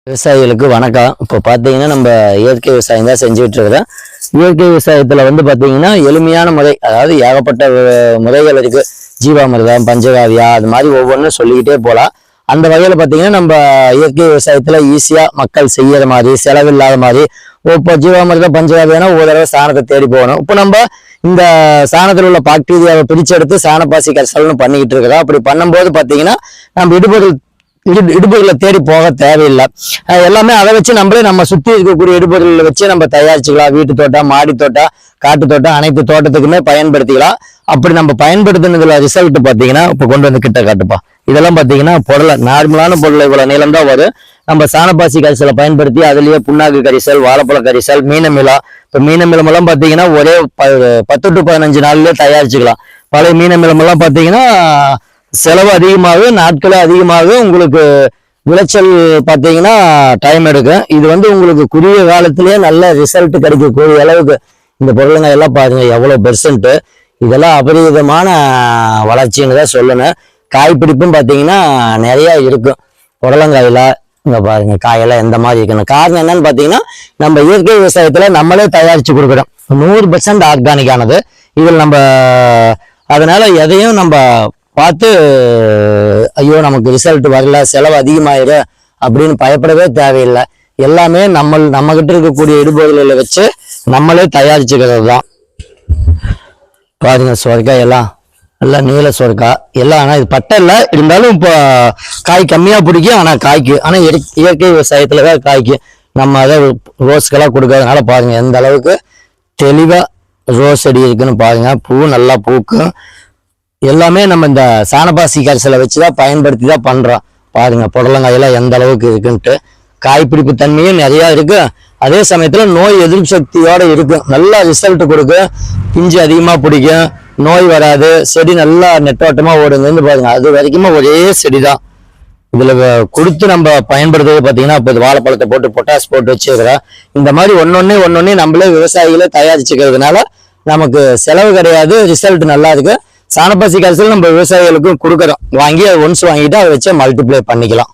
விவசாயிகளுக்கு வணக்கம். இப்போ பார்த்தீங்கன்னா நம்ம இயற்கை விவசாயம் தான் செஞ்சுட்டு இருக்கிறோம். இயற்கை விவசாயத்தில் பார்த்தீங்கன்னா எளிமையான முறை, அதாவது ஏகப்பட்ட முறைகள் இருக்கு. ஜீவாமிர்தம், பஞ்சகாவியா, அது மாதிரி ஒவ்வொன்றும் சொல்லிக்கிட்டே போகலாம். அந்த வகையில் பார்த்தீங்கன்னா நம்ம இயற்கை விவசாயத்தில் ஈஸியாக மக்கள் செய்யற மாதிரி, செலவில்லாத மாதிரி. இப்போ ஜீவாமிர்தம், பஞ்சகாவியானா ஒரு தடவை சாணத்தை தேடி போகணும். இப்போ நம்ம இந்த சாணத்தில் உள்ள பாக்டீரியாவை பிரிச்செடுத்து சாணப்பாசி கரைசல்னு பண்ணிக்கிட்டு இருக்கிறோம். அப்படி பண்ணும்போது பார்த்தீங்கன்னா நம்ம இடுபொருளை தேடி போக தேவையில்லை. எல்லாமே அதை வச்சு நம்ம சுற்றி இருக்கக்கூடிய இடுபொருளை வச்சு நம்ம தயாரிச்சுக்கலாம். வீட்டு தோட்டம், மாடி தோட்டம், காட்டு தோட்டம், அனைத்து தோட்டத்துக்குமே பயன்படுத்திக்கலாம். அப்படி நம்ம பயன்படுத்தினதுல ரிசல்ட் பார்த்தீங்கன்னா இப்போ கொண்டு வந்து கிட்ட காட்டுப்பா. இதெல்லாம் பார்த்தீங்கன்னா பொருளை, நார்மலான பொருளை இவ்வளவு நீளம் தான் வரும். நம்ம சாணப்பாசி கரிசலை பயன்படுத்தி அதுலயே புண்ணாக்கு கரிசல், வாழைப்பழ கரிசல், மீனமிலம். இப்போ மீனமிலம் எல்லாம் பார்த்தீங்கன்னா ஒரே 10 to 15 நாள்லயே தயாரிச்சுக்கலாம். பழைய மீனமிலம் எல்லாம் பார்த்தீங்கன்னா செலவு அதிகமாகும், நாட்களும் அதிகமாகும். உங்களுக்கு விளைச்சல் பார்த்தீங்கன்னா டைம் எடுக்கும். இது உங்களுக்கு குறுகிய காலத்திலேயே நல்ல ரிசல்ட் கிடைக்கக்கூடிய அளவுக்கு இந்த பொருளுங்க எல்லாம் பாருங்க எவ்வளவு பெர்சன்ட். இதெல்லாம் அபரிதமான வளர்ச்சின்னு தான் சொல்லணும். காய்பிடிப்பும் பார்த்தீங்கன்னா நிறைய இருக்கும் புடலங்காயில. இங்க பாருங்க காயெல்லாம் எந்த மாதிரி இருக்கணும். காரணம் என்னன்னு பார்த்தீங்கன்னா நம்ம இயற்கை விவசாயத்துல நம்மளே தயாரிச்சு கொடுக்குறோம். 100% ஆர்கானிக்கானது இதில் நம்ம. அதனால எதையும் நம்ம பார்த்து ஐயோ நமக்கு ரிசல்ட் வரல, செலவு அதிகமாயிரு அப்படின்னு பயப்படவே தேவையில்லை. எல்லாமே நம்ம கிட்ட இருக்கக்கூடிய இடுபொருளை வச்சு நம்மளே தயாரிச்சுக்கிறது தான். பாருங்க சுரக்காய் எல்லாம் நல்லா நீல சுரக்காய் எல்லாம். ஆனால் இது பட்டை இல்லை, இருந்தாலும் இப்போ காய் கம்மியாக பிடிக்கும். ஆனால் காய்க்கு, ஆனால் இயற்கை விவசாயத்துல தான் காய்க்கு. நம்ம அதை ரோஸ்க்கெல்லாம் கொடுக்கறதுனால பாருங்க எந்த அளவுக்கு தெளிவாக ரோஸ் செடி இருக்குன்னு பாருங்க. பூ நல்லா பூக்கும். எல்லாமே நம்ம இந்த சாணப்பாசி கரிசலை வச்சுதான் பயன்படுத்தி தான் பண்றோம். பாருங்க புடலங்காயெல்லாம் எந்த அளவுக்கு இருக்குன்ட்டு. காய்பிடிப்பு தன்மையும் நிறைய இருக்கு. அதே சமயத்துல நோய் எதிர்ப்பு சக்தியோட இருக்கும். நல்லா ரிசல்ட் கொடுக்கும். பிஞ்சு அதிகமா பிடிக்கும், நோய் வராது, செடி நல்லா நெட்டோட்டமா ஓடுங்கன்னு பாருங்க. அது வரைக்குமே ஒரே செடி தான். இதுல கொடுத்து நம்ம பயன்படுத்துறது பார்த்தீங்கன்னா இப்போ வாழைப்பழத்தை போட்டு பொட்டாஸ் போட்டு வச்சுக்கிறோம். இந்த மாதிரி ஒன்னொன்னே நம்மளே விவசாயிகளே தயாரிச்சுக்கிறதுனால நமக்கு செலவு கிடையாது, ரிசல்ட் நல்லா இருக்கு. சாணப்பாசி கரிசல் நம்ம விவசாயிகளுக்கும் கொடுக்குறோம். வாங்கி அதை ஒன்ஸ் வாங்கிட்டு அதை வச்சு மல்டிப்ளை பண்ணிக்கலாம்.